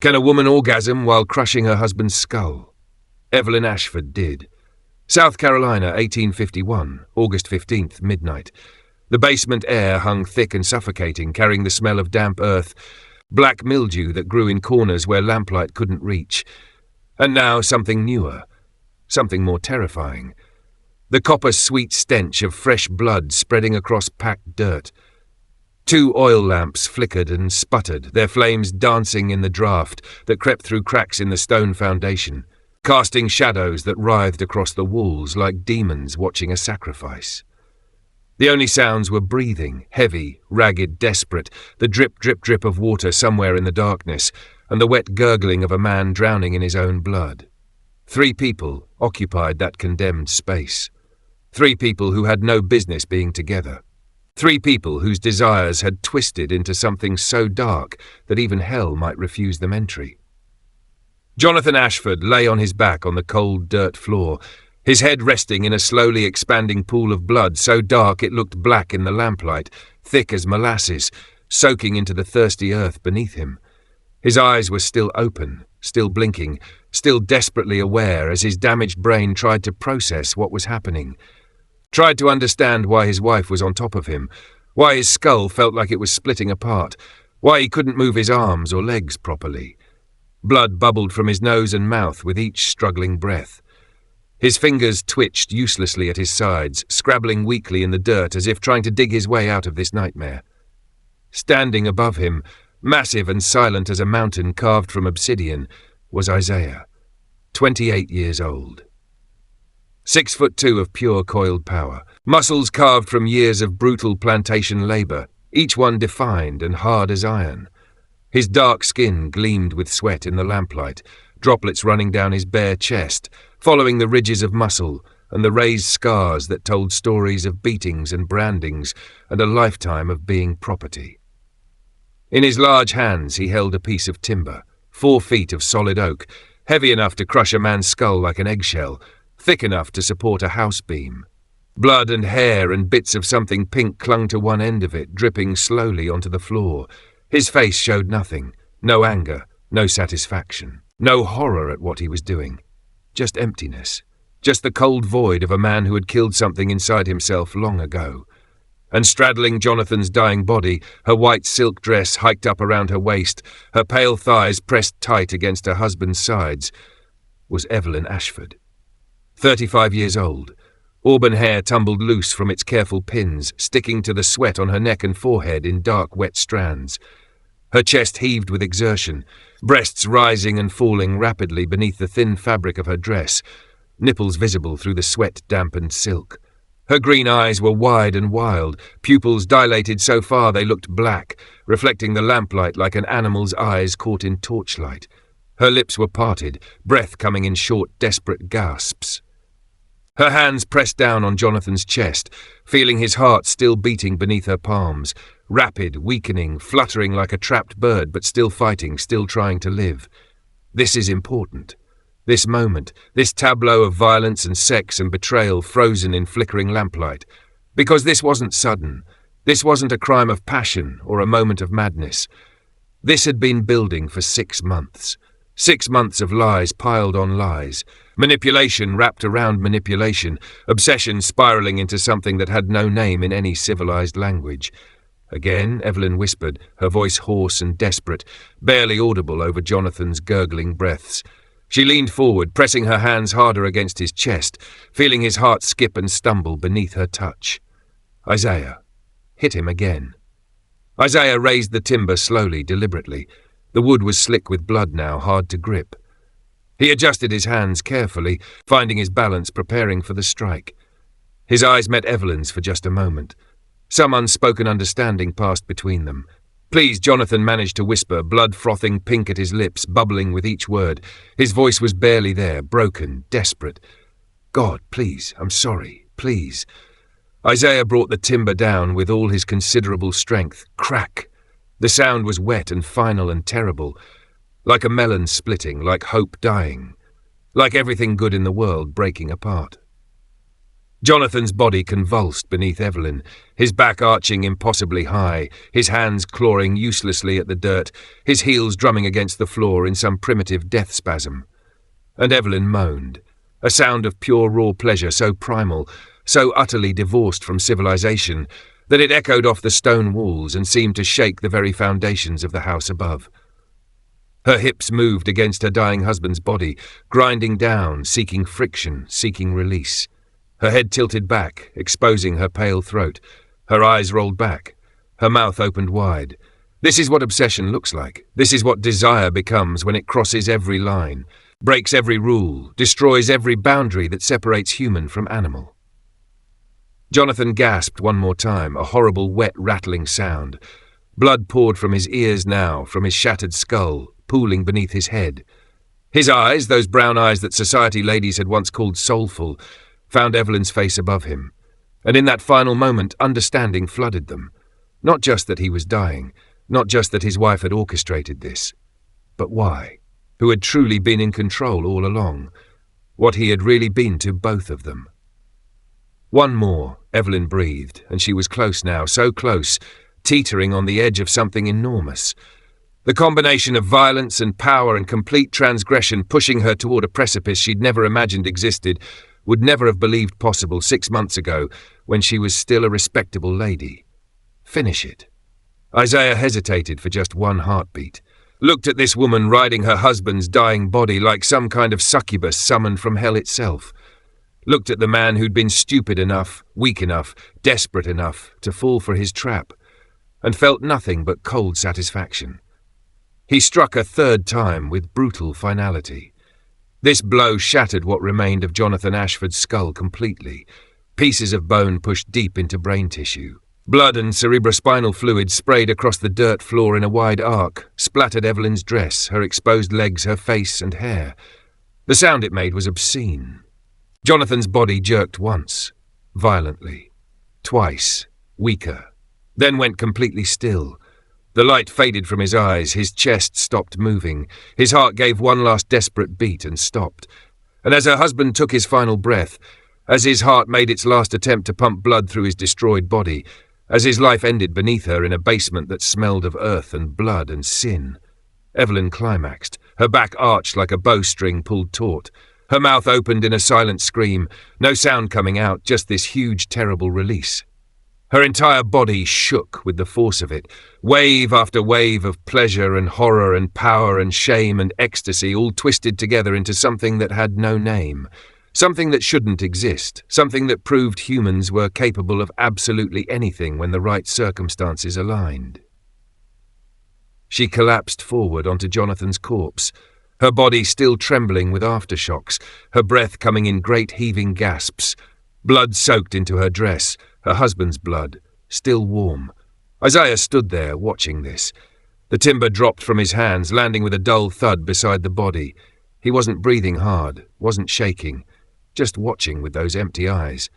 Can a woman orgasm while crushing her husband's skull? Evelyn Ashford did. South Carolina, 1851, August 15th, midnight. The basement air hung thick and suffocating, carrying the smell of damp earth, black mildew that grew in corners where lamplight couldn't reach. And now something newer, something more terrifying. The copper-sweet stench of fresh blood spreading across packed dirt. 2 oil lamps flickered and sputtered, their flames dancing in the draught that crept through cracks in the stone foundation, casting shadows that writhed across the walls like demons watching a sacrifice. The only sounds were breathing, heavy, ragged, desperate, the drip, drip, drip of water somewhere in the darkness, and the wet gurgling of a man drowning in his own blood. 3 people occupied that condemned space. 3 people who had no business being together. 3 people whose desires had twisted into something so dark that even hell might refuse them entry. Jonathan Ashford lay on his back on the cold dirt floor, his head resting in a slowly expanding pool of blood so dark it looked black in the lamplight, thick as molasses, soaking into the thirsty earth beneath him. His eyes were still open, still blinking, still desperately aware as his damaged brain tried to process what was happening. Tried to understand why his wife was on top of him, why his skull felt like it was splitting apart, why he couldn't move his arms or legs properly. Blood bubbled from his nose and mouth with each struggling breath. His fingers twitched uselessly at his sides, scrabbling weakly in the dirt as if trying to dig his way out of this nightmare. Standing above him, massive and silent as a mountain carved from obsidian, was Isaiah, 28 years old. 6'2" of pure coiled power, muscles carved from years of brutal plantation labor, each one defined and hard as iron. His dark skin gleamed with sweat in the lamplight, droplets running down his bare chest, following the ridges of muscle and the raised scars that told stories of beatings and brandings and a lifetime of being property. In his large hands he held a piece of timber, 4 feet of solid oak, heavy enough to crush a man's skull like an eggshell, thick enough to support a house beam. Blood and hair and bits of something pink clung to one end of it, dripping slowly onto the floor. His face showed nothing, no anger, no satisfaction, no horror at what he was doing. Just emptiness, just the cold void of a man who had killed something inside himself long ago. And straddling Jonathan's dying body, her white silk dress hiked up around her waist, her pale thighs pressed tight against her husband's sides, was Evelyn Ashford. 35 years old, auburn hair tumbled loose from its careful pins, sticking to the sweat on her neck and forehead in dark, wet strands. Her chest heaved with exertion, breasts rising and falling rapidly beneath the thin fabric of her dress, nipples visible through the sweat-dampened silk. Her green eyes were wide and wild, pupils dilated so far they looked black, reflecting the lamplight like an animal's eyes caught in torchlight. Her lips were parted, breath coming in short, desperate gasps. Her hands pressed down on Jonathan's chest, feeling his heart still beating beneath her palms, rapid, weakening, fluttering like a trapped bird, but still fighting, still trying to live. This is important. This moment, this tableau of violence and sex and betrayal frozen in flickering lamplight. Because this wasn't sudden. This wasn't a crime of passion or a moment of madness. This had been building for 6 months. 6 months of lies piled on lies. Manipulation wrapped around manipulation, obsession spiraling into something that had no name in any civilized language. Again, Evelyn whispered, her voice hoarse and desperate, barely audible over Jonathan's gurgling breaths. She leaned forward, pressing her hands harder against his chest, feeling his heart skip and stumble beneath her touch. Isaiah. Hit him again. Isaiah raised the timber slowly, deliberately. The wood was slick with blood now, hard to grip. He adjusted his hands carefully, finding his balance, preparing for the strike. His eyes met Evelyn's for just a moment. Some unspoken understanding passed between them. Please, Jonathan managed to whisper, blood frothing pink at his lips, bubbling with each word. His voice was barely there, broken, desperate. God, please, I'm sorry, please. Isaiah brought the timber down with all his considerable strength. Crack! The sound was wet and final and terrible, like a melon splitting, like hope dying, like everything good in the world breaking apart. Jonathan's body convulsed beneath Evelyn, his back arching impossibly high, his hands clawing uselessly at the dirt, his heels drumming against the floor in some primitive death spasm. And Evelyn moaned, a sound of pure raw pleasure so primal, so utterly divorced from civilization, that it echoed off the stone walls and seemed to shake the very foundations of the house above. Her hips moved against her dying husband's body, grinding down, seeking friction, seeking release. Her head tilted back, exposing her pale throat. Her eyes rolled back. Her mouth opened wide. This is what obsession looks like. This is what desire becomes when it crosses every line, breaks every rule, destroys every boundary that separates human from animal. Jonathan gasped one more time, a horrible, wet, rattling sound. Blood poured from his ears now, from his shattered skull, pooling beneath his head. His eyes, those brown eyes that society ladies had once called soulful, found Evelyn's face above him, and in that final moment understanding flooded them. Not just that he was dying, not just that his wife had orchestrated this, but why, who had truly been in control all along, what he had really been to both of them. One more, Evelyn breathed, and she was close now, so close, teetering on the edge of something enormous. The combination of violence and power and complete transgression pushing her toward a precipice she'd never imagined existed, would never have believed possible 6 months ago when she was still a respectable lady. Finish it. Isaiah hesitated for just one heartbeat, looked at this woman riding her husband's dying body like some kind of succubus summoned from hell itself, looked at the man who'd been stupid enough, weak enough, desperate enough to fall for his trap, and felt nothing but cold satisfaction. He struck a third time with brutal finality. This blow shattered what remained of Jonathan Ashford's skull completely, pieces of bone pushed deep into brain tissue. Blood and cerebrospinal fluid sprayed across the dirt floor in a wide arc, splattered Evelyn's dress, her exposed legs, her face and hair. The sound it made was obscene. Jonathan's body jerked once, violently, twice, weaker, then went completely still. The light faded from his eyes, his chest stopped moving, his heart gave one last desperate beat and stopped. And as her husband took his final breath, as his heart made its last attempt to pump blood through his destroyed body, as his life ended beneath her in a basement that smelled of earth and blood and sin, Evelyn climaxed, her back arched like a bowstring pulled taut. Her mouth opened in a silent scream, no sound coming out, just this huge, terrible release. Her entire body shook with the force of it, wave after wave of pleasure and horror and power and shame and ecstasy, all twisted together into something that had no name, something that shouldn't exist, something that proved humans were capable of absolutely anything when the right circumstances aligned. She collapsed forward onto Jonathan's corpse, her body still trembling with aftershocks, her breath coming in great heaving gasps. Blood soaked into her dress, her husband's blood, still warm. Isaiah stood there, watching this. The timber dropped from his hands, landing with a dull thud beside the body. He wasn't breathing hard, wasn't shaking, just watching with those empty eyes.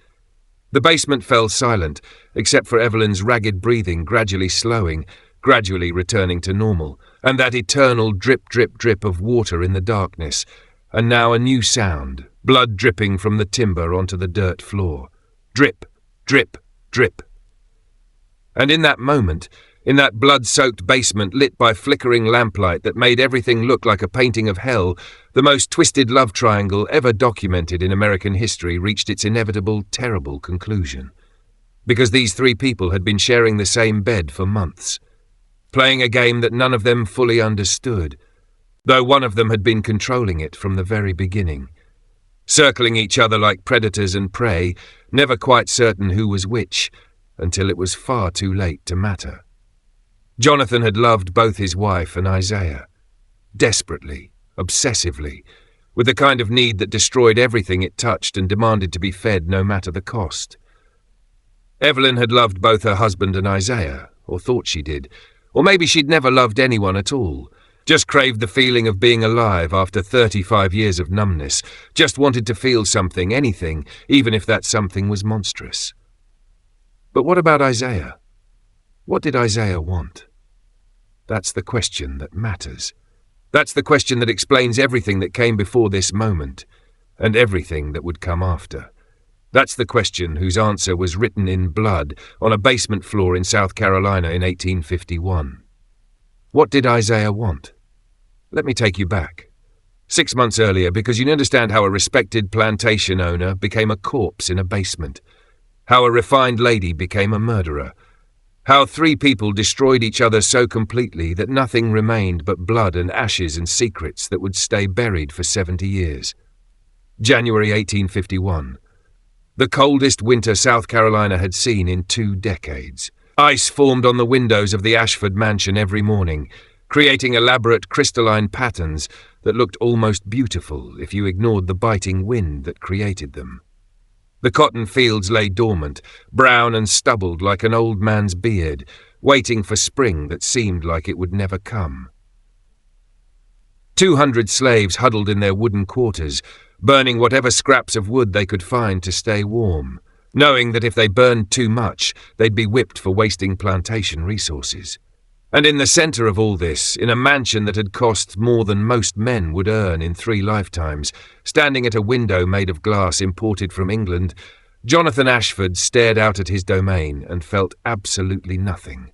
The basement fell silent, except for Evelyn's ragged breathing gradually slowing, gradually returning to normal, and that eternal drip, drip, drip of water in the darkness, and now a new sound, blood dripping from the timber onto the dirt floor. Drip, drip, drip. And in that moment, in that blood-soaked basement lit by flickering lamplight that made everything look like a painting of hell, the most twisted love triangle ever documented in American history reached its inevitable, terrible conclusion. Because these three people had been sharing the same bed for months, playing a game that none of them fully understood, though one of them had been controlling it from the very beginning, circling each other like predators and prey, never quite certain who was which, until it was far too late to matter. Jonathan had loved both his wife and Isaiah, desperately, obsessively, with the kind of need that destroyed everything it touched and demanded to be fed no matter the cost. Evelyn had loved both her husband and Isaiah, or thought she did, or maybe she'd never loved anyone at all, just craved the feeling of being alive after 35 years of numbness, just wanted to feel something, anything, even if that something was monstrous. But what about Isaiah? What did Isaiah want? That's the question that matters. That's the question that explains everything that came before this moment, and everything that would come after. That's the question whose answer was written in blood on a basement floor in South Carolina in 1851. What did Isaiah want? Let me take you back. 6 months earlier, because you understand how a respected plantation owner became a corpse in a basement, how a refined lady became a murderer, how 3 people destroyed each other so completely that nothing remained but blood and ashes and secrets that would stay buried for 70 years. January 1851. The coldest winter South Carolina had seen in 2 decades. Ice formed on the windows of the Ashford mansion every morning, creating elaborate crystalline patterns that looked almost beautiful if you ignored the biting wind that created them. The cotton fields lay dormant, brown and stubbled like an old man's beard, waiting for spring that seemed like it would never come. 200 slaves huddled in their wooden quarters, burning whatever scraps of wood they could find to stay warm, knowing that if they burned too much, they'd be whipped for wasting plantation resources. And in the center of all this, in a mansion that had cost more than most men would earn in 3 lifetimes, standing at a window made of glass imported from England, Jonathan Ashford stared out at his domain and felt absolutely nothing.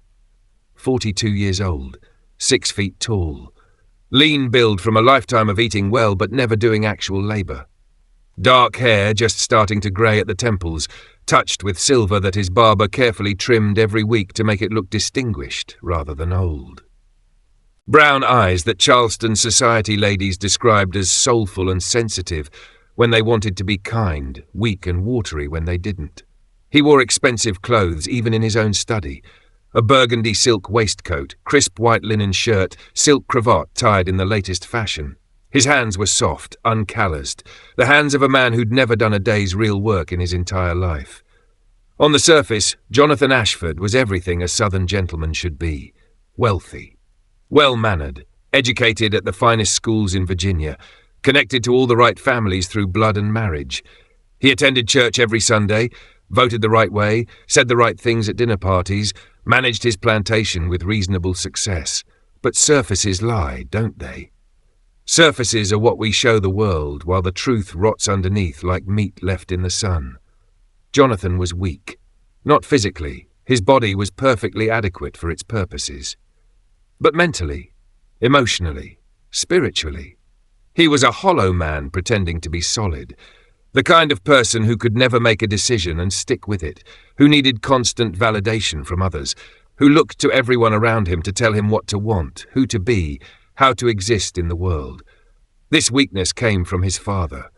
42 years old, 6 feet tall, lean build from a lifetime of eating well but never doing actual labor. Dark hair just starting to grey at the temples, touched with silver that his barber carefully trimmed every week to make it look distinguished rather than old. Brown eyes that Charleston society ladies described as soulful and sensitive when they wanted to be kind, weak and watery when they didn't. He wore expensive clothes even in his own study, a burgundy silk waistcoat, crisp white linen shirt, silk cravat tied in the latest fashion. His hands were soft, uncalloused, the hands of a man who'd never done a day's real work in his entire life. On the surface, Jonathan Ashford was everything a Southern gentleman should be. Wealthy, well-mannered, educated at the finest schools in Virginia, connected to all the right families through blood and marriage. He attended church every Sunday, voted the right way, said the right things at dinner parties, managed his plantation with reasonable success. But surfaces lie, don't they? Surfaces are what we show the world, while the truth rots underneath like meat left in the sun. Jonathan was weak. Not physically. His body was perfectly adequate for its purposes. But mentally, emotionally, spiritually, he was a hollow man pretending to be solid. The kind of person who could never make a decision and stick with it, who needed constant validation from others, who looked to everyone around him to tell him what to want, who to be, how to exist in the world. This weakness came from his father,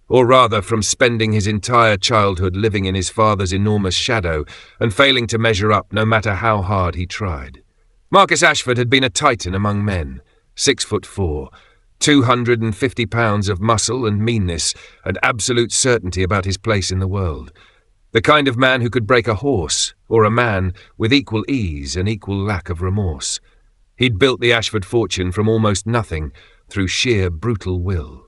or rather from spending his entire childhood living in his father's enormous shadow and failing to measure up no matter how hard he tried. Marcus Ashford had been a titan among men, 6'4", 250 pounds of muscle and meanness and absolute certainty about his place in the world. The kind of man who could break a horse, or a man with equal ease and equal lack of remorse. He'd built the Ashford fortune from almost nothing through sheer brutal will.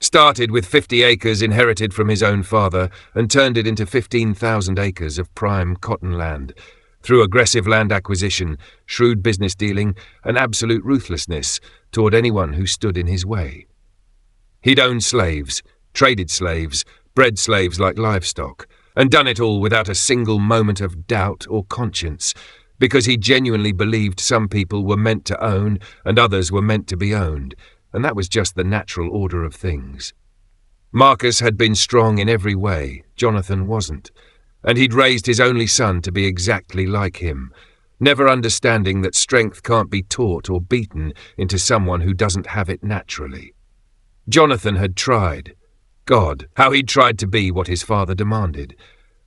Started with 50 acres inherited from his own father and turned it into 15,000 acres of prime cotton land through aggressive land acquisition, shrewd business dealing, and absolute ruthlessness toward anyone who stood in his way. He'd owned slaves, traded slaves, bred slaves like livestock, and done it all without a single moment of doubt or conscience, because he genuinely believed some people were meant to own and others were meant to be owned, and that was just the natural order of things. Marcus had been strong in every way, Jonathan wasn't, and he'd raised his only son to be exactly like him, never understanding that strength can't be taught or beaten into someone who doesn't have it naturally. Jonathan had tried. God, how he'd tried to be what his father demanded.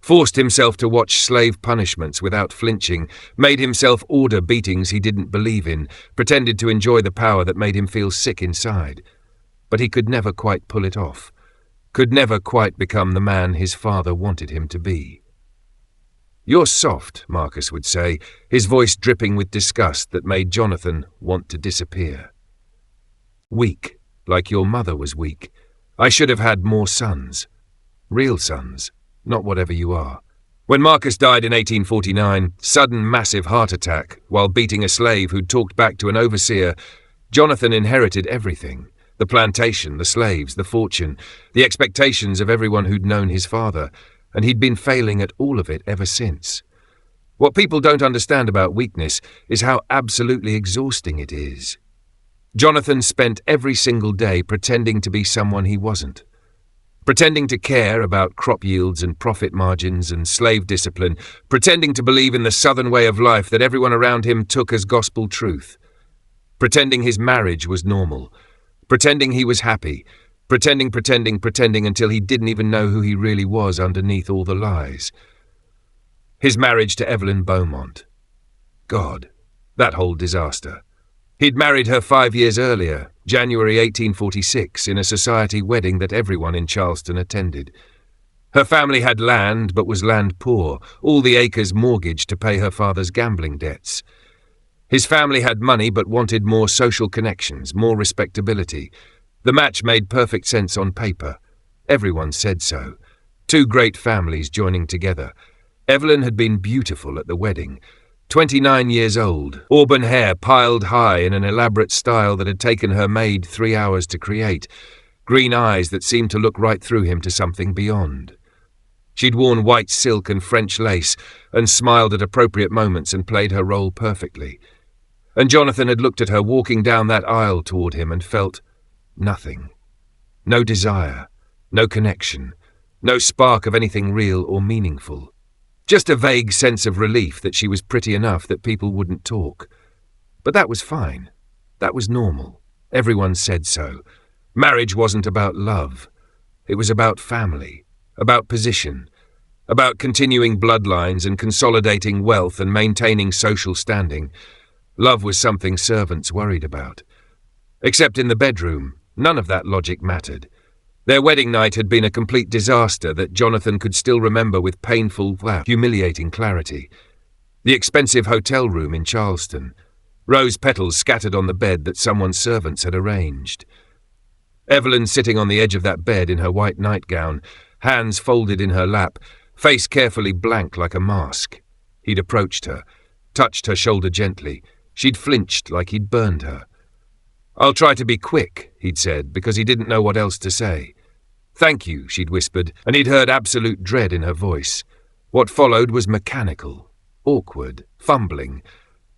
Forced himself to watch slave punishments without flinching, made himself order beatings he didn't believe in, pretended to enjoy the power that made him feel sick inside. But he could never quite pull it off, could never quite become the man his father wanted him to be. "You're soft," Marcus would say, his voice dripping with disgust that made Jonathan want to disappear. "Weak, like your mother was weak. I should have had more sons. Real sons. Not whatever you are." When Marcus died in 1849, sudden massive heart attack, while beating a slave who'd talked back to an overseer, Jonathan inherited everything, The plantation, the slaves, the fortune, the expectations of everyone who'd known his father, and he'd been failing at all of it ever since. What people don't understand about weakness is how absolutely exhausting it is. Jonathan spent every single day pretending to be someone he wasn't. Pretending to care about crop yields and profit margins and slave discipline, pretending to believe in the Southern way of life that everyone around him took as gospel truth. Pretending his marriage was normal. Pretending he was happy. Pretending until he didn't even know who he really was underneath all the lies. His marriage to Evelyn Beaumont. God, that whole disaster. He'd married her 5 years earlier, January 1846, in a society wedding that everyone in Charleston attended. Her family had land, but was land poor, all the acres mortgaged to pay her father's gambling debts. His family had money but wanted more social connections, more respectability. The match made perfect sense on paper. Everyone said so. Two great families joining together. Evelyn had been beautiful at the wedding. 29 years old, auburn hair piled high in an elaborate style that had taken her maid 3 hours to create, green eyes that seemed to look right through him to something beyond. She'd worn white silk and French lace and smiled at appropriate moments and played her role perfectly. And Jonathan had looked at her walking down that aisle toward him and felt nothing. No desire, no connection, no spark of anything real or meaningful. Just a vague sense of relief that she was pretty enough that people wouldn't talk. But that was fine. That was normal. Everyone said so. Marriage wasn't about love. It was about family, about position, about continuing bloodlines and consolidating wealth and maintaining social standing. Love was something servants worried about. Except in the bedroom, none of that logic mattered. Their wedding night had been a complete disaster that Jonathan could still remember with painful, humiliating clarity. The expensive hotel room in Charleston. Rose petals scattered on the bed that someone's servants had arranged. Evelyn sitting on the edge of that bed in her white nightgown, hands folded in her lap, face carefully blank like a mask. He'd approached her, touched her shoulder gently. She'd flinched like he'd burned her. "I'll try to be quick," he'd said, because he didn't know what else to say. "Thank you," she'd whispered, and he'd heard absolute dread in her voice. What followed was mechanical, awkward, fumbling.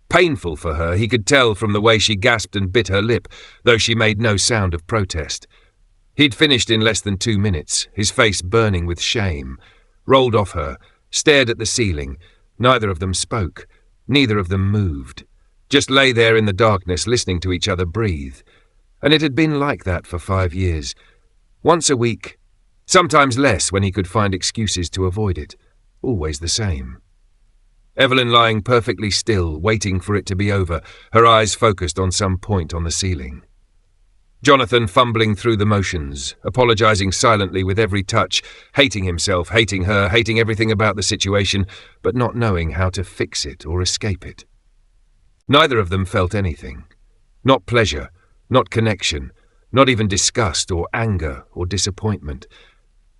Painful for her, he could tell from the way she gasped and bit her lip, though she made no sound of protest. He'd finished in less than 2 minutes, his face burning with shame, rolled off her, stared at the ceiling. Neither of them spoke. Neither of them moved. Just lay there in the darkness, listening to each other breathe. And it had been like that for 5 years. Once a week, sometimes less when he could find excuses to avoid it. Always the same. Evelyn lying perfectly still, waiting for it to be over, her eyes focused on some point on the ceiling. Jonathan fumbling through the motions, apologizing silently with every touch, hating himself, hating her, hating everything about the situation, but not knowing how to fix it or escape it. Neither of them felt anything. Not pleasure, not connection, not even disgust or anger or disappointment.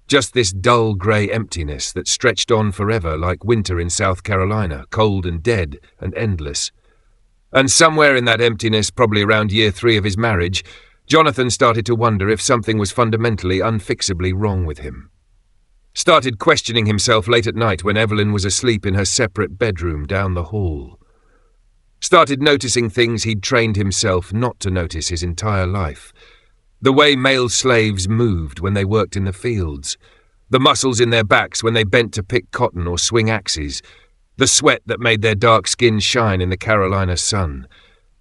Just this dull grey emptiness that stretched on forever like winter in South Carolina, cold and dead and endless. And somewhere in that emptiness, probably around year 3 of his marriage, Jonathan started to wonder if something was fundamentally, unfixably wrong with him. Started questioning himself late at night when Evelyn was asleep in her separate bedroom down the hall. Started noticing things he'd trained himself not to notice his entire life. The way male slaves moved when they worked in the fields. The muscles in their backs when they bent to pick cotton or swing axes. The sweat that made their dark skin shine in the Carolina sun.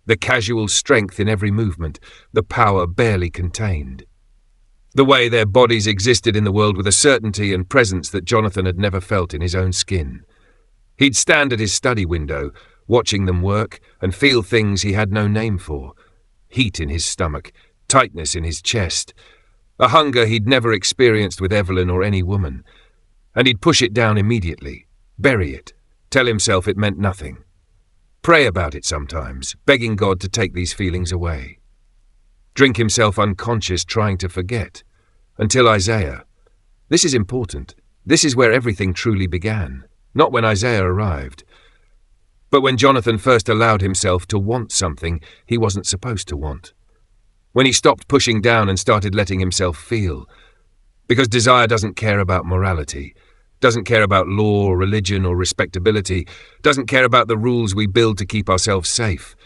The casual strength in every movement, the power barely contained. The way their bodies existed in the world with a certainty and presence that Jonathan had never felt in his own skin. He'd stand at his study window, watching them work, and feel things he had no name for. Heat in his stomach, tightness in his chest, a hunger he'd never experienced with Evelyn or any woman. And he'd push it down immediately, bury it, tell himself it meant nothing. Pray about it sometimes, begging God to take these feelings away. Drink himself unconscious trying to forget, until Isaiah. This is important. This is where everything truly began, not when Isaiah arrived. But when Jonathan first allowed himself to want something he wasn't supposed to want. when he stopped pushing down and started letting himself feel. Because desire doesn't care about morality, doesn't care about law or religion or respectability, doesn't care about the rules we build to keep ourselves safe.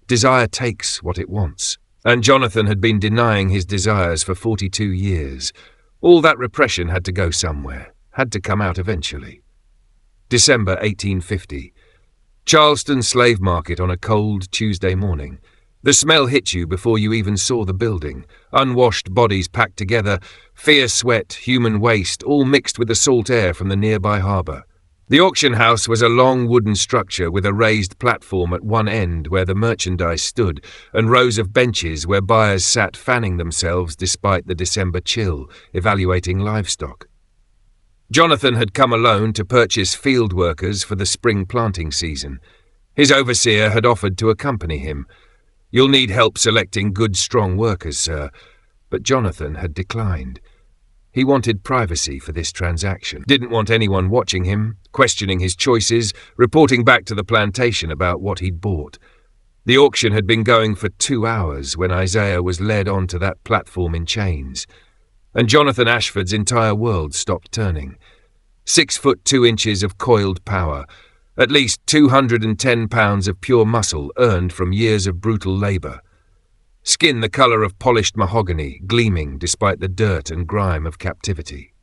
Desire takes what it wants. And Jonathan had been denying his desires for 42 years. All that repression had to go somewhere, had to come out eventually. December 1850. Charleston slave market on a cold Tuesday morning. The smell hit you before you even saw the building. Unwashed bodies packed together, fierce sweat, human waste, all mixed with the salt air from the nearby harbour. The auction house was a long wooden structure with a raised platform at one end where the merchandise stood, and rows of benches where buyers sat fanning themselves despite the December chill, evaluating livestock. Jonathan had come alone to purchase field workers for the spring planting season. His overseer had offered to accompany him. "You'll need help selecting good, strong workers, sir," but Jonathan had declined. He wanted privacy for this transaction, didn't want anyone watching him, questioning his choices, reporting back to the plantation about what he'd bought. The auction had been going for 2 hours when Isaiah was led onto that platform in chains, and Jonathan Ashford's entire world stopped turning. 6 foot 2 inches of coiled power, at least 210 pounds of pure muscle earned from years of brutal labour. Skin the colour of polished mahogany, gleaming despite the dirt and grime of captivity.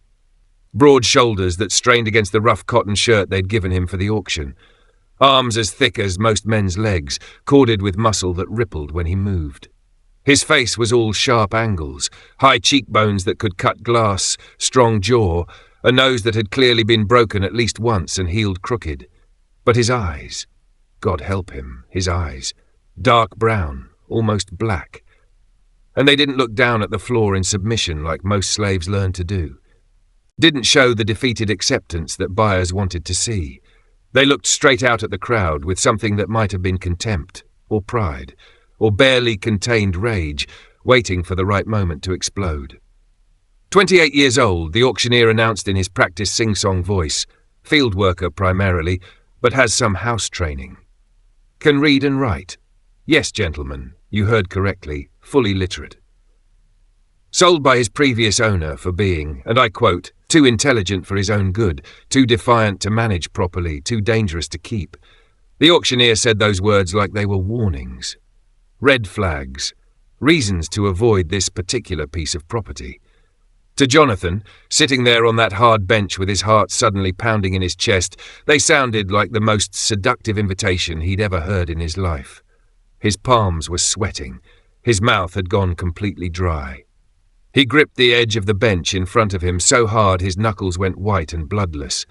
Broad shoulders that strained against the rough cotton shirt they'd given him for the auction. Arms as thick as most men's legs, corded with muscle that rippled when he moved. His face was all sharp angles, high cheekbones that could cut glass, strong jaw, a nose that had clearly been broken at least once and healed crooked. But his eyes, God help him, his eyes, dark brown, almost black. And they didn't look down at the floor in submission like most slaves learned to do. Didn't show the defeated acceptance that buyers wanted to see. They looked straight out at the crowd with something that might have been contempt, or pride, or barely contained rage, waiting for the right moment to explode. 28 years old, the auctioneer announced in his practiced sing-song voice, field worker primarily, but has some house training. Can read and write. Yes, gentlemen, you heard correctly, fully literate. Sold by his previous owner for being, and I quote, too intelligent for his own good, too defiant to manage properly, too dangerous to keep. The auctioneer said those words like they were warnings. Red flags. Reasons to avoid this particular piece of property. To Jonathan, sitting there on that hard bench with his heart suddenly pounding in his chest, they sounded like the most seductive invitation he'd ever heard in his life. His palms were sweating. His mouth had gone completely dry. He gripped the edge of the bench in front of him so hard his knuckles went white and bloodless.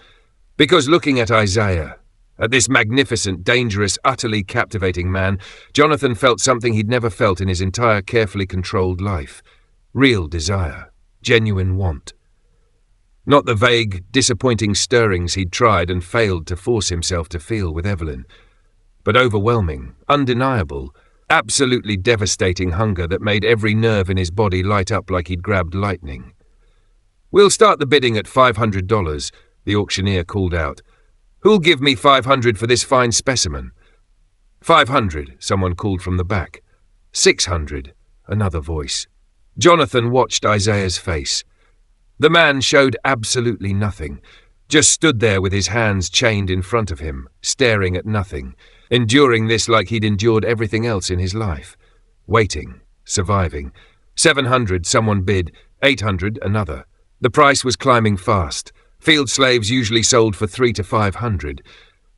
Because looking at Isaiah, at this magnificent, dangerous, utterly captivating man, Jonathan felt something he'd never felt in his entire carefully controlled life. Real desire. Genuine want. Not the vague, disappointing stirrings he'd tried and failed to force himself to feel with Evelyn, but overwhelming, undeniable, absolutely devastating hunger that made every nerve in his body light up like he'd grabbed lightning. "We'll start the bidding at $500, the auctioneer called out. "Who'll give me $500 for this fine specimen?" $500, someone called from the back. $600, another voice. Jonathan watched Isaiah's face. The man showed absolutely nothing, just stood there with his hands chained in front of him, staring at nothing, enduring this like he'd endured everything else in his life. Waiting, surviving. $700, someone bid. $800, another. The price was climbing fast. Field slaves usually sold for $300 to $500.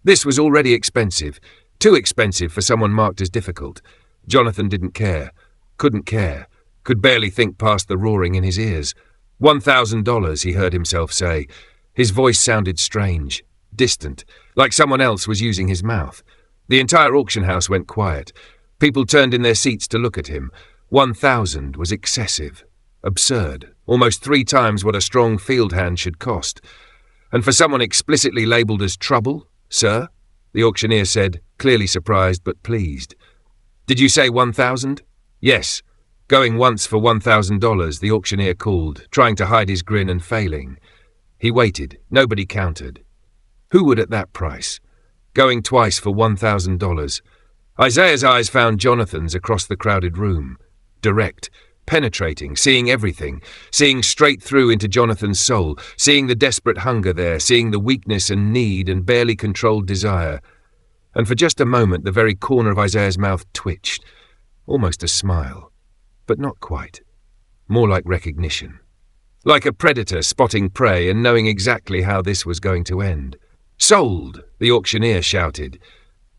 This was already expensive, too expensive for someone marked as difficult. Jonathan didn't care, couldn't care. Could barely think past the roaring in his ears. $1,000, he heard himself say. His voice sounded strange, distant, like someone else was using his mouth. The entire auction house went quiet. People turned in their seats to look at him. 1,000 was excessive, absurd, almost 3 times what a strong field hand should cost. And for someone explicitly labelled as trouble, sir? The auctioneer said, clearly surprised but pleased. Did you say 1,000? Yes. Going once for $1,000, the auctioneer called, trying to hide his grin and failing. He waited. Nobody countered. Who would at that price? Going twice for $1,000. Isaiah's eyes found Jonathan's across the crowded room. direct, penetrating, seeing everything, seeing straight through into Jonathan's soul, seeing the desperate hunger there, seeing the weakness and need and barely controlled desire. And for just a moment the very corner of Isaiah's mouth twitched, almost a smile, but not quite. More like recognition. Like a predator spotting prey and knowing exactly how this was going to end. "Sold!" the auctioneer shouted.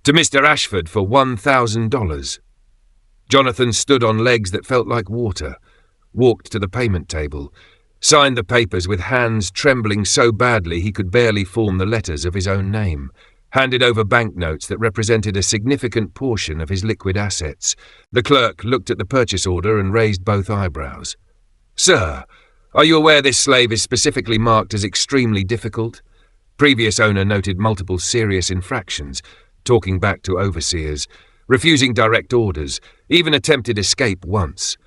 "To Mr. Ashford for $1,000. Jonathan stood on legs that felt like water, walked to the payment table, signed the papers with hands trembling so badly he could barely form the letters of his own name, handed over banknotes that represented a significant portion of his liquid assets. The clerk looked at the purchase order and raised both eyebrows. "Sir, are you aware this slave is specifically marked as extremely difficult? Previous owner noted multiple serious infractions, talking back to overseers, refusing direct orders, even attempted escape once.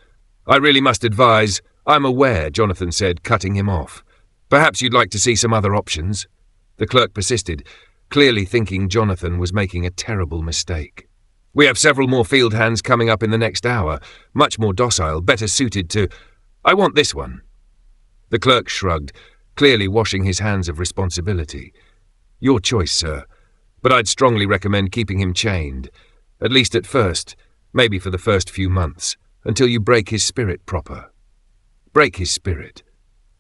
I really must advise, I'm aware," Jonathan said, cutting him off. "Perhaps you'd like to see some other options?" The clerk persisted, clearly thinking Jonathan was making a terrible mistake. "We have several more field hands coming up in the next hour, much more docile, better suited to... I want this one." The clerk shrugged, clearly washing his hands of responsibility. "Your choice, sir, but I'd strongly recommend keeping him chained, at least at first, maybe for the first few months, until you break his spirit proper." Break his spirit.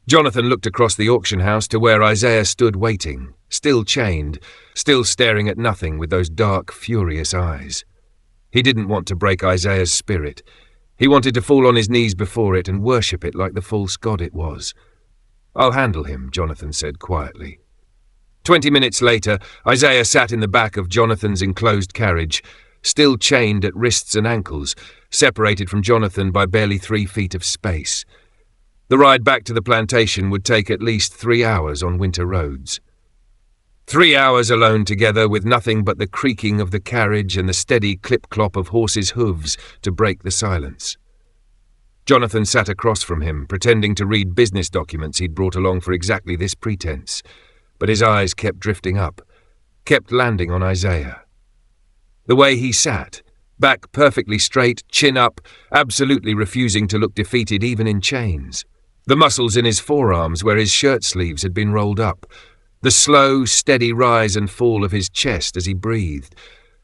Jonathan looked across the auction house to where Isaiah stood waiting, still chained, still staring at nothing with those dark, furious eyes. He didn't want to break Isaiah's spirit. He wanted to fall on his knees before it and worship it like the false god it was. "I'll handle him," Jonathan said quietly. 20 minutes later, Isaiah sat in the back of Jonathan's enclosed carriage, still chained at wrists and ankles, separated from Jonathan by barely 3 feet of space. The ride back to the plantation would take at least 3 hours on winter roads. 3 hours alone together with nothing but the creaking of the carriage and the steady clip-clop of horses' hooves to break the silence. Jonathan sat across from him, pretending to read business documents he'd brought along for exactly this pretense, but his eyes kept drifting up, kept landing on Isaiah. The way he sat, back perfectly straight, chin up, absolutely refusing to look defeated even in chains. The muscles in his forearms where his shirt sleeves had been rolled up, the slow, steady rise and fall of his chest as he breathed,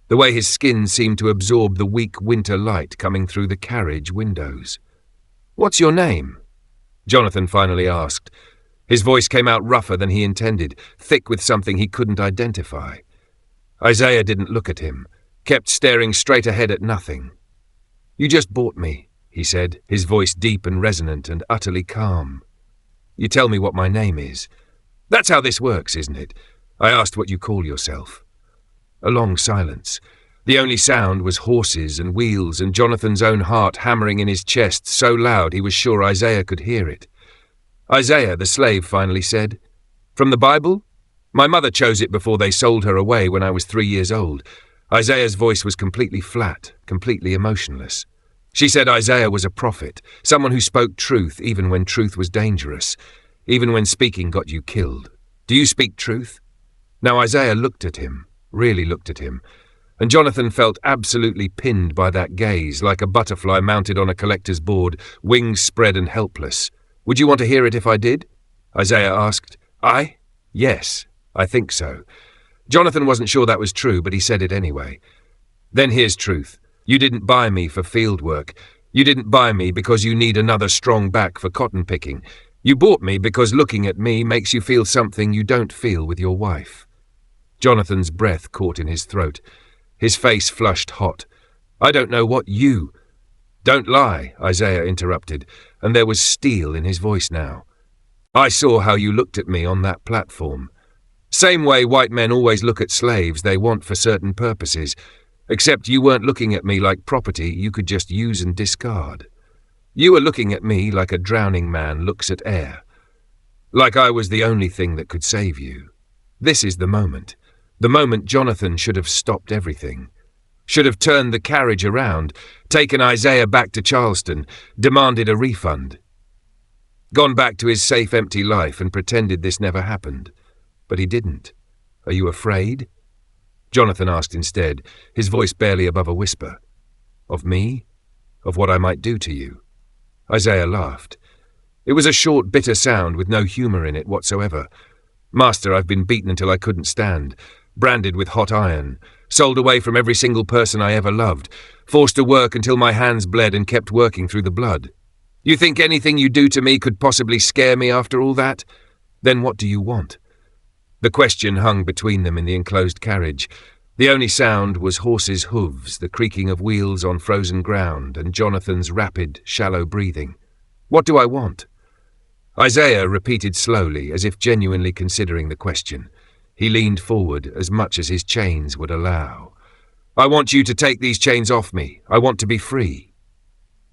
the way his skin seemed to absorb the weak winter light coming through the carriage windows. "What's your name?" Jonathan finally asked. His voice came out rougher than he intended, thick with something he couldn't identify. Isaiah didn't look at him, kept staring straight ahead at nothing. "You just bought me," he said, his voice deep and resonant and utterly calm. "You tell me what my name is. That's how this works, isn't it? I asked what you call yourself." A long silence. The only sound was horses and wheels and Jonathan's own heart hammering in his chest so loud he was sure Isaiah could hear it. "Isaiah," the slave finally said. "From the Bible? My mother chose it before they sold her away when I was 3 years old." Isaiah's voice was completely flat, completely emotionless. She said Isaiah was a prophet, someone who spoke truth even when truth was dangerous, even when speaking got you killed. "Do you speak truth?" Now Isaiah looked at him, really looked at him, and Jonathan felt absolutely pinned by that gaze, like a butterfly mounted on a collector's board, wings spread and helpless. "Would you want to hear it if I did?" Isaiah asked. "I? Yes, I think so." Jonathan wasn't sure that was true, but he said it anyway. "Then here's truth. You didn't buy me for field work. You didn't buy me because you need another strong back for cotton picking. You bought me because looking at me makes you feel something you don't feel with your wife." Jonathan's breath caught in his throat. His face flushed hot. "I don't know what you—" "Don't lie," Isaiah interrupted, and there was steel in his voice now. "I saw how you looked at me on that platform. Same way white men always look at slaves they want for certain purposes, except you weren't looking at me like property you could just use and discard. You were looking at me like a drowning man looks at air. Like I was the only thing that could save you. This is the moment Jonathan should have stopped everything. Should have turned the carriage around, taken Isaiah back to Charleston, demanded a refund. Gone back to his safe, empty life and pretended this never happened. But he didn't. "Are you afraid?" Jonathan asked instead, his voice barely above a whisper. "Of me?" of what I might do to you." Isaiah laughed. It was a short, bitter sound with no humour in it whatsoever. "Master, I've been beaten until I couldn't stand, branded with hot iron, sold away from every single person I ever loved, forced to work until my hands bled and kept working through the blood. You think anything you do to me could possibly scare me after all that? Then what do you want?" The question hung between them in the enclosed carriage. The only sound was horses' hooves, the creaking of wheels on frozen ground, and Jonathan's rapid, shallow breathing. "What do I want?" Isaiah repeated slowly, as if genuinely considering the question. He leaned forward as much as his chains would allow. "I want you to take these chains off me. I want to be free.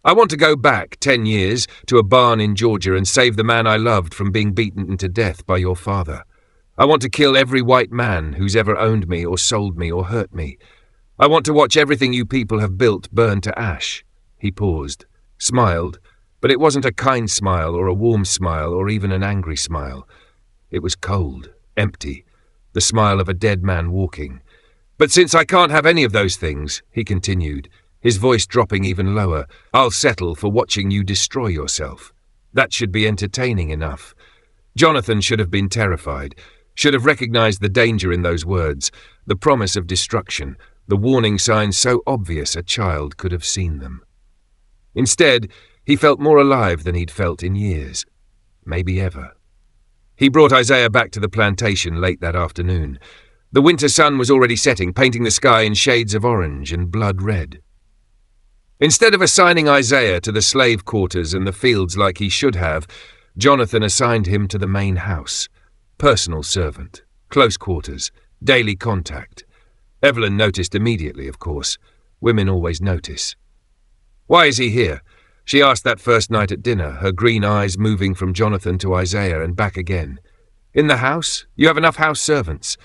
I want to go back 10 years to a barn in Georgia and save the man I loved from being beaten to death by your father. I want to kill every white man who's ever owned me or sold me or hurt me. I want to watch everything you people have built burn to ash." He paused, smiled, but it wasn't a kind smile or a warm smile or even an angry smile. It was cold, empty, the smile of a dead man walking. "But since I can't have any of those things," he continued, his voice dropping even lower, "I'll settle for watching you destroy yourself. That should be entertaining enough." Jonathan should have been terrified, should have recognized the danger in those words, the promise of destruction, the warning signs so obvious a child could have seen them. Instead, he felt more alive than he'd felt in years, maybe ever. He brought Isaiah back to the plantation late that afternoon. The winter sun was already setting, painting the sky in shades of orange and blood red. Instead of assigning Isaiah to the slave quarters and the fields like he should have, Jonathan assigned him to the main house. Personal servant, close quarters, daily contact. Evelyn noticed immediately, of course. Women always notice. "Why is he here?" She asked that first night at dinner, her green eyes moving from Jonathan to Isaiah and back again. "In the house? You have enough house servants."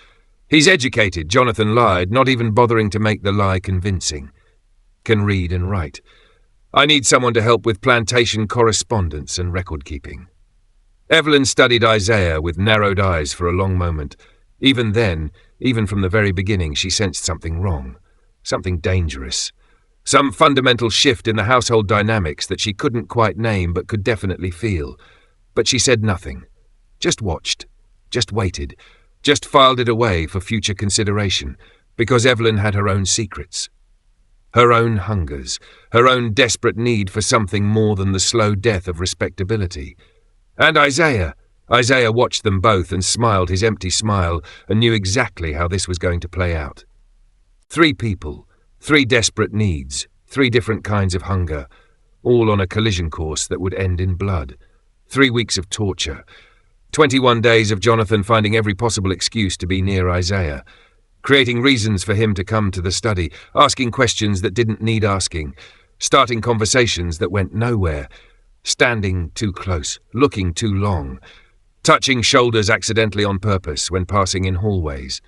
"He's educated," Jonathan lied, not even bothering to make the lie convincing. "Can read and write. I need someone to help with plantation correspondence and record-keeping." Evelyn studied Isaiah with narrowed eyes for a long moment. Even then, even from the very beginning, she sensed something wrong, something dangerous. Some fundamental shift in the household dynamics that she couldn't quite name but could definitely feel. But she said nothing. Just watched. Just waited. Just filed it away for future consideration, because Evelyn had her own secrets. Her own hungers. Her own desperate need for something more than the slow death of respectability. And Isaiah. Isaiah watched them both and smiled his empty smile and knew exactly how this was going to play out. 3 people. 3 desperate needs, 3 different kinds of hunger, all on a collision course that would end in blood. 3 weeks of torture. 21 days of Jonathan finding every possible excuse to be near Isaiah, creating reasons for him to come to the study, asking questions that didn't need asking, starting conversations that went nowhere, standing too close, looking too long, touching shoulders accidentally on purpose when passing in hallways.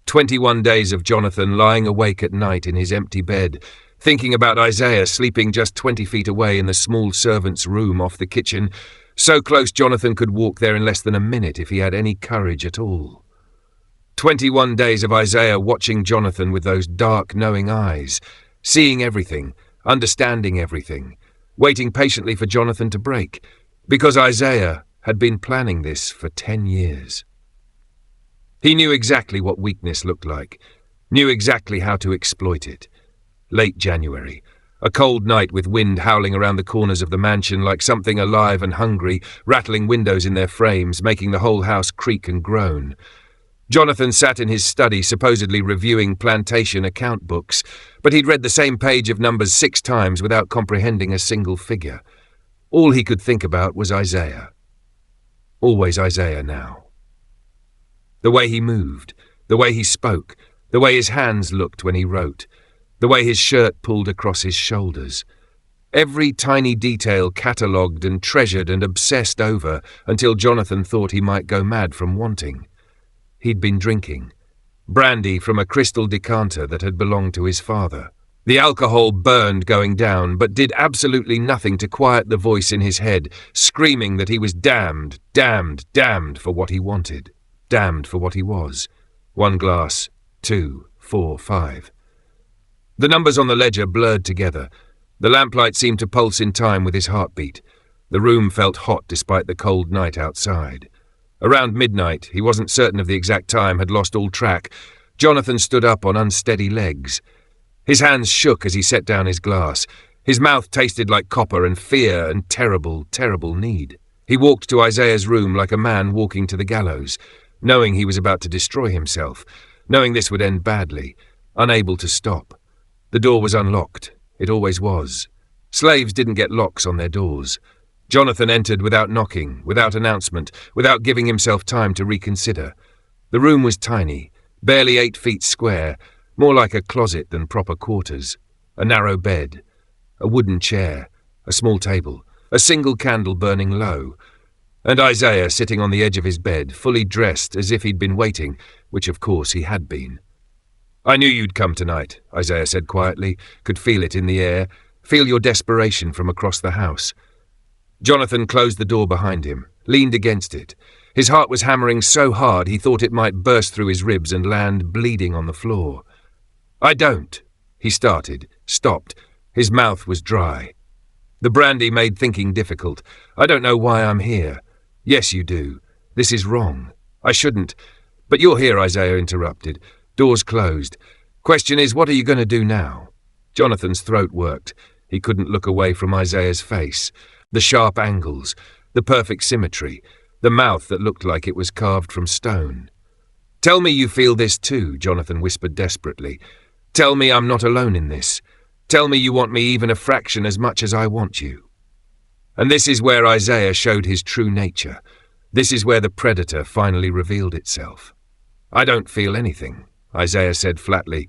21 days of Jonathan lying awake at night in his empty bed, thinking about Isaiah sleeping just 20 feet away in the small servant's room off the kitchen, so close Jonathan could walk there in less than a minute if he had any courage at all. 21 days of Isaiah watching Jonathan with those dark, knowing eyes, seeing everything, understanding everything, waiting patiently for Jonathan to break, because Isaiah had been planning this for 10 years. He knew exactly what weakness looked like, knew exactly how to exploit it. Late January, a cold night with wind howling around the corners of the mansion like something alive and hungry, rattling windows in their frames, making the whole house creak and groan. Jonathan sat in his study supposedly reviewing plantation account books, but he'd read the same page of numbers 6 times without comprehending a single figure. All he could think about was Isaiah. Always Isaiah now. The way he moved, the way he spoke, the way his hands looked when he wrote, the way his shirt pulled across his shoulders. Every tiny detail catalogued and treasured and obsessed over until Jonathan thought he might go mad from wanting. He'd been drinking. Brandy from a crystal decanter that had belonged to his father. The alcohol burned going down, but did absolutely nothing to quiet the voice in his head, screaming that he was damned, damned, damned for what he wanted. Damned for what he was. 1 glass, 2, 4, 5. The numbers on the ledger blurred together. The lamplight seemed to pulse in time with his heartbeat. The room felt hot despite the cold night outside. Around midnight, he wasn't certain of the exact time, had lost all track, Jonathan stood up on unsteady legs. His hands shook as he set down his glass. His mouth tasted like copper and fear and terrible, terrible need. He walked to Isaiah's room like a man walking to the gallows, knowing he was about to destroy himself, knowing this would end badly, unable to stop. The door was unlocked. It always was. Slaves didn't get locks on their doors. Jonathan entered without knocking, without announcement, without giving himself time to reconsider. The room was tiny, barely 8 feet square, more like a closet than proper quarters. A narrow bed, a wooden chair, a small table, a single candle burning low, and Isaiah sitting on the edge of his bed, fully dressed as if he'd been waiting, which of course he had been. "I knew you'd come tonight," Isaiah said quietly, could feel it in the air, feel your desperation from across the house. Jonathan closed the door behind him, leaned against it. His heart was hammering so hard he thought it might burst through his ribs and land bleeding on the floor. "I don't," he started, stopped. His mouth was dry. The brandy made thinking difficult. "I don't know why I'm here." "Yes, you do. This is wrong. I shouldn't." "But you're here," Isaiah interrupted. Doors closed. "Question is, what are you going to do now?" Jonathan's throat worked. He couldn't look away from Isaiah's face. The sharp angles, the perfect symmetry, the mouth that looked like it was carved from stone. "Tell me you feel this too," Jonathan whispered desperately. "Tell me I'm not alone in this. Tell me you want me even a fraction as much as I want you." And this is where Isaiah showed his true nature. This is where the predator finally revealed itself. "I don't feel anything," Isaiah said flatly.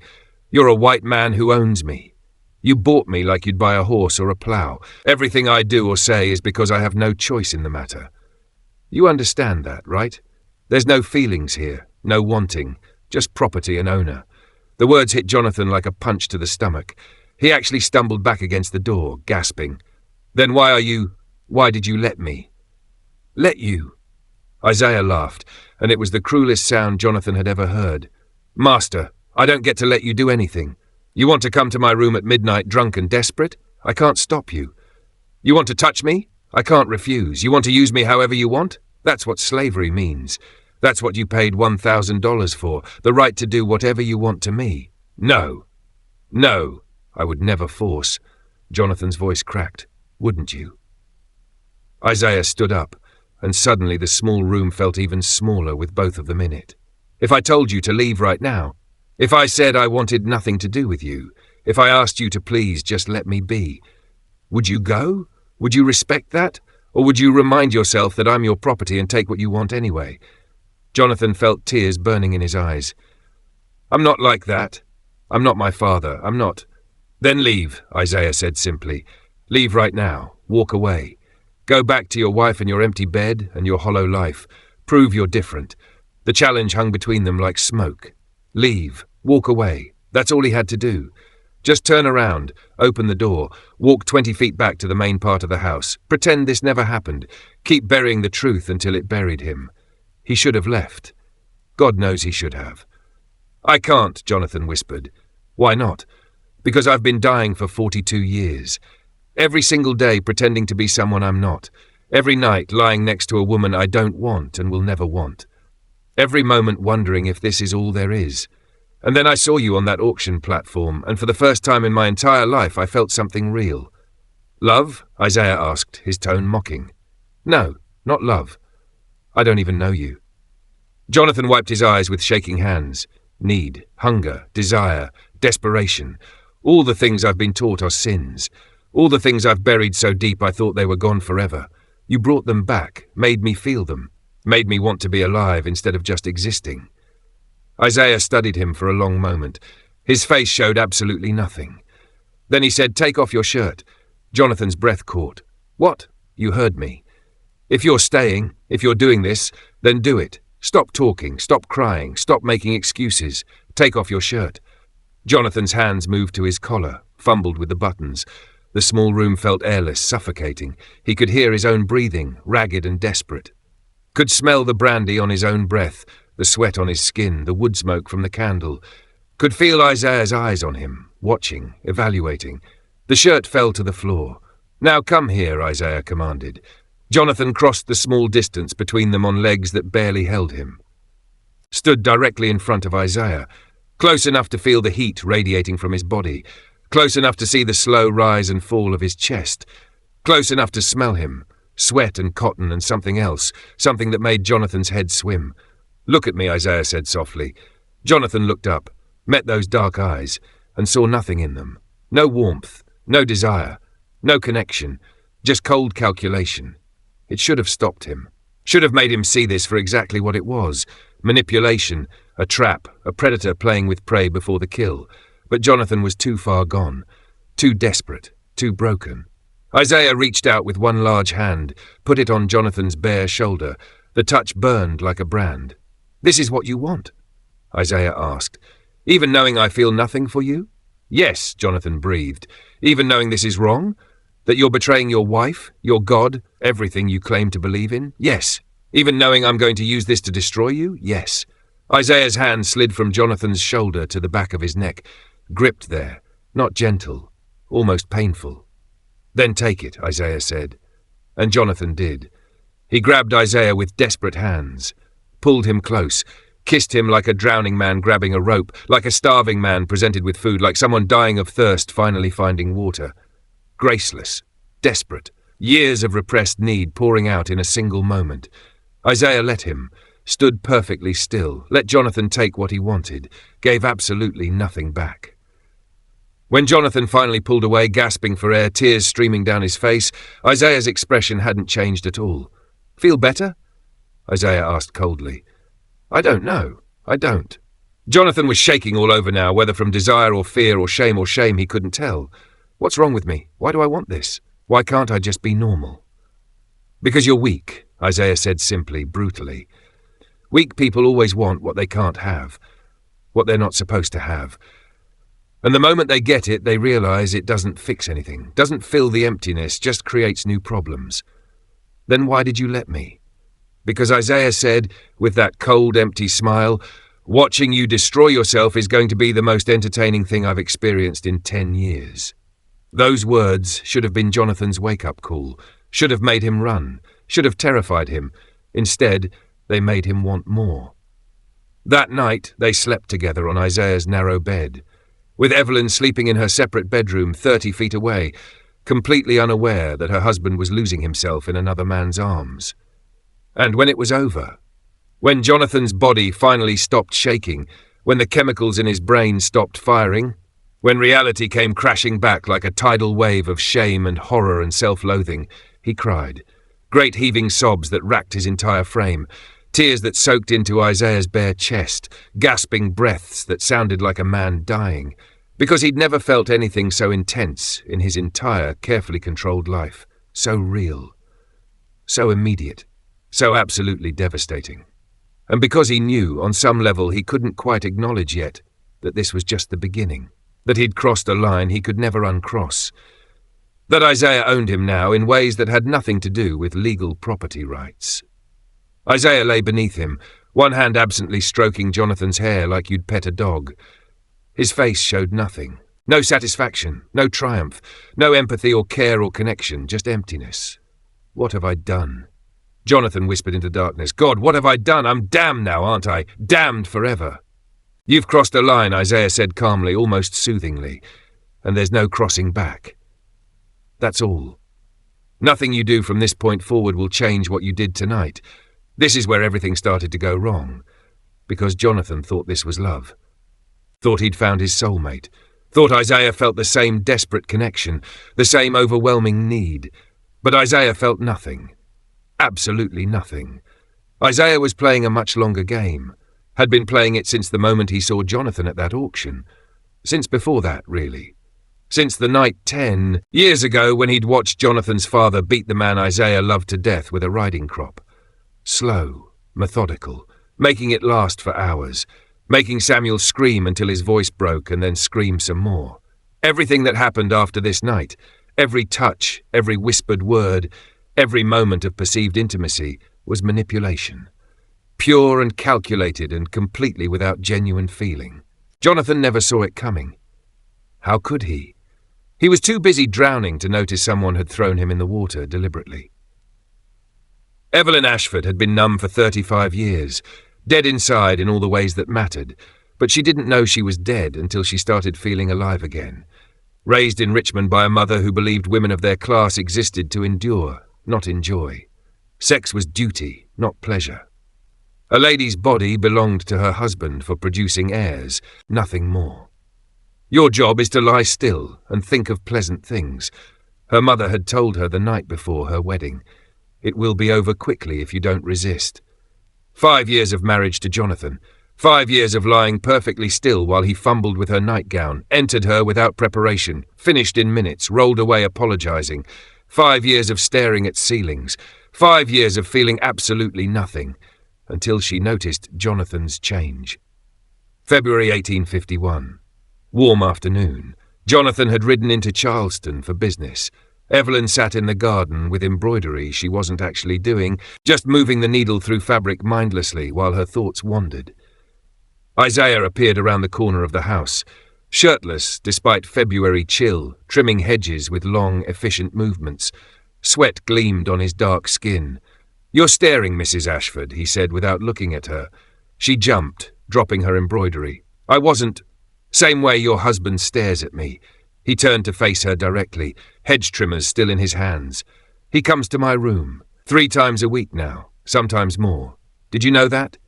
"You're a white man who owns me. You bought me like you'd buy a horse or a plough. Everything I do or say is because I have no choice in the matter. You understand that, right? There's no feelings here, no wanting, just property and owner." The words hit Jonathan like a punch to the stomach. He actually stumbled back against the door, gasping. "Then why did you let me?" "Let you?" Isaiah laughed, and it was the cruelest sound Jonathan had ever heard. "Master, I don't get to let you do anything. You want to come to my room at midnight drunk and desperate? I can't stop you. You want to touch me? I can't refuse. You want to use me however you want? That's what slavery means. That's what you paid $1,000 for, the right to do whatever you want to me. No. No, I would never force." Jonathan's voice cracked. "Wouldn't you?" Isaiah stood up, and suddenly the small room felt even smaller with both of them in it. "If I told you to leave right now, if I said I wanted nothing to do with you, if I asked you to please just let me be, would you go? Would you respect that? Or would you remind yourself that I'm your property and take what you want anyway?" Jonathan felt tears burning in his eyes. "I'm not like that. I'm not my father. I'm not." "Then leave," Isaiah said simply. "Leave right now. Walk away. Go back to your wife and your empty bed and your hollow life. Prove you're different." The challenge hung between them like smoke. Leave. Walk away. That's all he had to do. Just turn around, open the door, walk 20 feet back to the main part of the house, pretend this never happened, keep burying the truth until it buried him. He should have left. God knows he should have. "I can't," Jonathan whispered. "Why not?" "Because I've been dying for 42 years. Every single day pretending to be someone I'm not. Every night lying next to a woman I don't want and will never want. Every moment wondering if this is all there is. And then I saw you on that auction platform, and for the first time in my entire life I felt something real." "Love?" Isaiah asked, his tone mocking. "No, not love. I don't even know you." Jonathan wiped his eyes with shaking hands. "Need, hunger, desire, desperation. All the things I've been taught are sins. All the things I've buried so deep I thought they were gone forever. You brought them back, made me feel them, made me want to be alive instead of just existing." Isaiah studied him for a long moment. His face showed absolutely nothing. Then he said, "Take off your shirt." Jonathan's breath caught. "What? You heard me. If you're staying, if you're doing this, then do it. Stop talking, stop crying, stop making excuses. Take off your shirt." Jonathan's hands moved to his collar, fumbled with the buttons. The small room felt airless, suffocating. He could hear his own breathing, ragged and desperate. Could smell the brandy on his own breath, the sweat on his skin, the wood smoke from the candle. Could feel Isaiah's eyes on him, watching, evaluating. The shirt fell to the floor. "Now come here," Isaiah commanded. Jonathan crossed the small distance between them on legs that barely held him. Stood directly in front of Isaiah, close enough to feel the heat radiating from his body, close enough to see the slow rise and fall of his chest, close enough to smell him, sweat and cotton and something else, something that made Jonathan's head swim. "Look at me," Isaiah said softly. Jonathan looked up, met those dark eyes, and saw nothing in them. No warmth, no desire, no connection, just cold calculation. It should have stopped him. Should have made him see this for exactly what it was. Manipulation, a trap, a predator playing with prey before the kill. But Jonathan was too far gone, too desperate, too broken. Isaiah reached out with one large hand, put it on Jonathan's bare shoulder. The touch burned like a brand. "This is what you want?" Isaiah asked. "Even knowing I feel nothing for you?" "Yes," Jonathan breathed. "Even knowing this is wrong? That you're betraying your wife, your God, everything you claim to believe in? Yes. Even knowing I'm going to use this to destroy you? Yes." Isaiah's hand slid from Jonathan's shoulder to the back of his neck, gripped there, not gentle, almost painful. "Then take it," Isaiah said. And Jonathan did. He grabbed Isaiah with desperate hands, pulled him close, kissed him like a drowning man grabbing a rope, like a starving man presented with food, like someone dying of thirst finally finding water. Graceless, desperate, years of repressed need pouring out in a single moment. Isaiah let him, stood perfectly still, let Jonathan take what he wanted, gave absolutely nothing back. When Jonathan finally pulled away, gasping for air, tears streaming down his face, Isaiah's expression hadn't changed at all. "Feel better?" Isaiah asked coldly. "I don't know. I don't." Jonathan was shaking all over now, whether from desire or fear or shame he couldn't tell. "What's wrong with me? Why do I want this? Why can't I just be normal?" "Because you're weak," Isaiah said simply, brutally. "Weak people always want what they can't have, what they're not supposed to have. And the moment they get it, they realize it doesn't fix anything, doesn't fill the emptiness, just creates new problems. Then why did you let me? Because Isaiah said, with that cold, empty smile, watching you destroy yourself is going to be the most entertaining thing I've experienced in 10 years. Those words should have been Jonathan's wake-up call, should have made him run, should have terrified him. Instead, they made him want more. That night, they slept together on Isaiah's narrow bed, with Evelyn sleeping in her separate bedroom 30 feet away, completely unaware that her husband was losing himself in another man's arms. And when it was over, when Jonathan's body finally stopped shaking, when the chemicals in his brain stopped firing, when reality came crashing back like a tidal wave of shame and horror and self-loathing, he cried, great heaving sobs that racked his entire frame, tears that soaked into Isaiah's bare chest, gasping breaths that sounded like a man dying, because he'd never felt anything so intense in his entire carefully controlled life, so real, so immediate, so absolutely devastating. And because he knew, on some level he couldn't quite acknowledge yet, that this was just the beginning, that he'd crossed a line he could never uncross, that Isaiah owned him now in ways that had nothing to do with legal property rights. Isaiah lay beneath him, one hand absently stroking Jonathan's hair like you'd pet a dog. His face showed nothing, no satisfaction, no triumph, no empathy or care or connection, just emptiness. What have I done? Jonathan whispered into darkness. God, what have I done? I'm damned now, aren't I? Damned forever. You've crossed a line, Isaiah said calmly, almost soothingly, and there's no crossing back. That's all. Nothing you do from this point forward will change what you did tonight. This is where everything started to go wrong, because Jonathan thought this was love, thought he'd found his soulmate, thought Isaiah felt the same desperate connection, the same overwhelming need. But Isaiah felt nothing, absolutely nothing. Isaiah was playing a much longer game, had been playing it since the moment he saw Jonathan at that auction, since before that, really. Since the night 10 years ago when he'd watched Jonathan's father beat the man Isaiah loved to death with a riding crop. Slow, methodical, making it last for hours, making Samuel scream until his voice broke and then scream some more. Everything that happened after this night, every touch, every whispered word, every moment of perceived intimacy was manipulation. Pure and calculated and completely without genuine feeling. Jonathan never saw it coming. How could he? He was too busy drowning to notice someone had thrown him in the water deliberately. Evelyn Ashford had been numb for 35 years, dead inside in all the ways that mattered, but she didn't know she was dead until she started feeling alive again. Raised in Richmond by a mother who believed women of their class existed to endure, not enjoy. Sex was duty, not pleasure. A lady's body belonged to her husband for producing heirs, nothing more. Your job is to lie still and think of pleasant things. Her mother had told her the night before her wedding. It will be over quickly if you don't resist. 5 years of marriage to Jonathan. 5 years of lying perfectly still while he fumbled with her nightgown, entered her without preparation, finished in minutes, rolled away apologizing. 5 years of staring at ceilings. 5 years of feeling absolutely nothing, until she noticed Jonathan's change. February 1851. Warm afternoon. Jonathan had ridden into Charleston for business. Evelyn sat in the garden with embroidery she wasn't actually doing, just moving the needle through fabric mindlessly while her thoughts wandered. Isaiah appeared around the corner of the house, shirtless despite February chill, trimming hedges with long, efficient movements. Sweat gleamed on his dark skin. "You're staring, Mrs. Ashford," he said without looking at her. She jumped, dropping her embroidery. "I wasn't." "Same way your husband stares at me." He turned to face her directly, hedge trimmers still in his hands. "He comes to my room 3 times a week now, sometimes more. Did you know that?"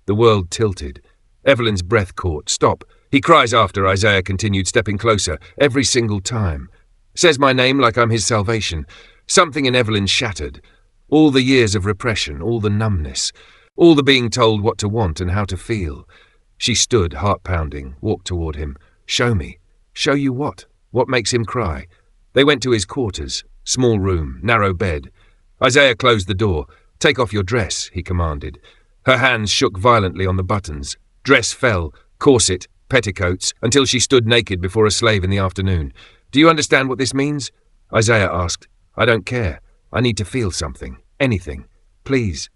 The world tilted. Evelyn's breath caught. "Stop." He cries after Isaiah continued, stepping closer, every single time. Says my name like I'm his salvation. Something in Evelyn shattered. All the years of repression, all the numbness, all the being told what to want and how to feel. She stood, heart-pounding, walked toward him. "Show me." "Show you what? What makes him cry?" They went to his quarters. Small room, narrow bed. Isaiah closed the door. "Take off your dress," he commanded. Her hands shook violently on the buttons. Dress fell, corset, petticoats, until she stood naked before a slave in the afternoon. "Do you understand what this means?" Isaiah asked. "I don't care. I need to feel something. Anything. Please."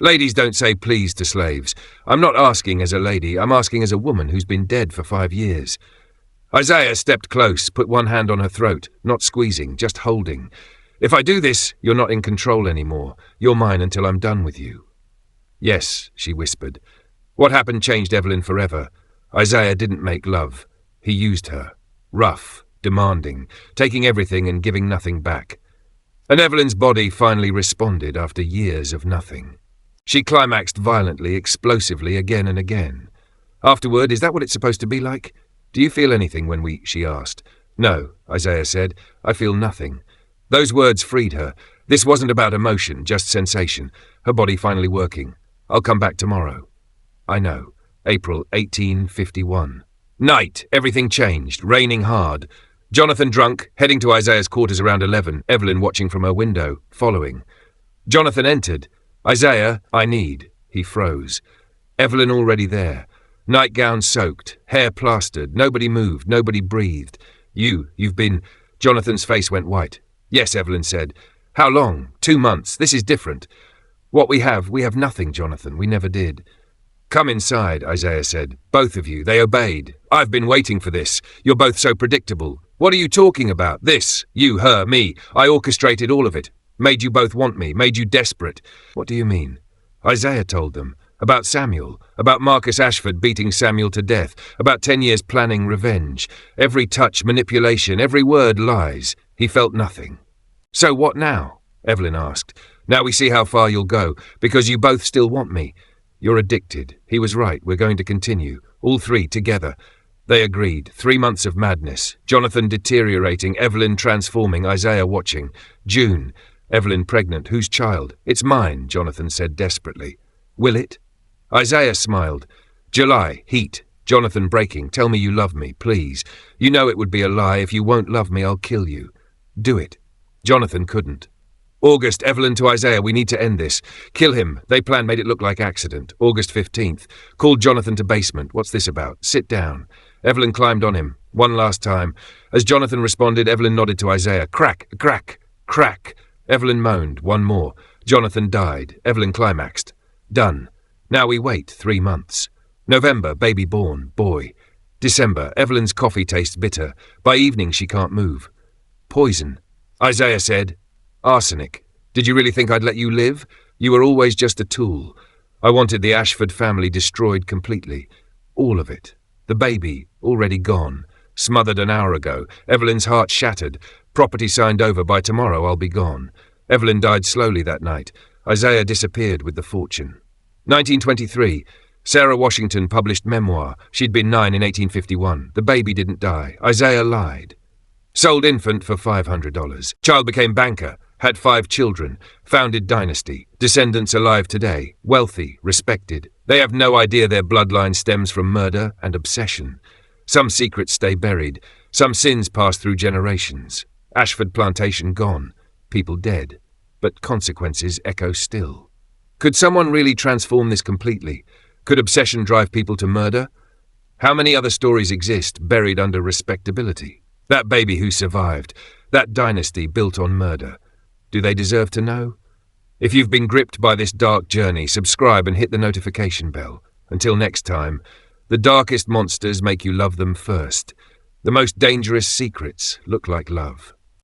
Ladies don't say please to slaves. I'm not asking as a lady. I'm asking as a woman who's been dead for 5 years. Isaiah stepped close, put one hand on her throat, not squeezing, just holding. "If I do this, you're not in control anymore. You're mine until I'm done with you." "Yes," she whispered. What happened changed Evelyn forever. Isaiah didn't make love. He used her. Rough, demanding, taking everything and giving nothing back. And Evelyn's body finally responded after years of nothing. She climaxed violently, explosively, again and again. Afterward, "Is that what it's supposed to be like? Do you feel anything when we—" she asked. "No," Isaiah said. "I feel nothing." Those words freed her. This wasn't about emotion, just sensation. Her body finally working. "I'll come back tomorrow." "I know." April 1851. Night. Everything changed. Raining hard. Jonathan drunk, heading to Isaiah's quarters around 11, Evelyn watching from her window, following. Jonathan entered. "Isaiah, I need." He froze. Evelyn already there. Nightgown soaked, hair plastered, nobody moved, nobody breathed. You've been..." Jonathan's face went white. "Yes," Evelyn said. "How long?" 2 months. This is different. We have nothing, Jonathan. We never did." "Come inside," Isaiah said. "Both of you." They obeyed. "I've been waiting for this. You're both so predictable." "What are you talking about? This. You, her, me. I orchestrated all of it. Made you both want me. Made you desperate." "What do you mean?" Isaiah told them. About Samuel. About Marcus Ashford beating Samuel to death. About 10 years planning revenge. Every touch, manipulation. Every word, lies. He felt nothing. "So what now?" Evelyn asked. "Now we see how far you'll go, because you both still want me. You're addicted." He was right. We're going to continue. All 3 together. They agreed. 3 months of madness. Jonathan deteriorating, Evelyn transforming, Isaiah watching. June. Evelyn pregnant. "Whose child?" "It's mine," Jonathan said desperately. "Will it?" Isaiah smiled. July. Heat. Jonathan breaking. "Tell me you love me, please. You know it would be a lie. If you won't love me, I'll kill you. Do it." Jonathan couldn't. August. Evelyn to Isaiah. "We need to end this. Kill him." They planned, made it look like accident. August 15th. Called Jonathan to basement. "What's this about?" "Sit down." Evelyn climbed on him. One last time. As Jonathan responded, Evelyn nodded to Isaiah. "Crack, crack, crack." Evelyn moaned. One more. Jonathan died. Evelyn climaxed. Done. Now we wait 3 months. November. Baby born. Boy. December. Evelyn's coffee tastes bitter. By evening she can't move. Poison. Isaiah said. Arsenic. Did you really think I'd let you live? You were always just a tool. I wanted the Ashford family destroyed completely. All of it. The baby, already gone. Smothered an hour ago. Evelyn's heart shattered. Property signed over. By tomorrow I'll be gone. Evelyn died slowly that night. Isaiah disappeared with the fortune. 1923. Sarah Washington published memoir. She'd been 9 in 1851. The baby didn't die. Isaiah lied. Sold infant for $500. Child became banker. Had 5 children. Founded dynasty. Descendants alive today. Wealthy. Respected. They have no idea their bloodline stems from murder and obsession. Some secrets stay buried. Some sins pass through generations. Ashford plantation gone. People dead. But consequences echo still. Could someone really transform this completely? Could obsession drive people to murder? How many other stories exist, buried under respectability? That baby who survived. That dynasty built on murder. Do they deserve to know? If you've been gripped by this dark journey, subscribe and hit the notification bell. Until next time, the darkest monsters make you love them first. The most dangerous secrets look like love.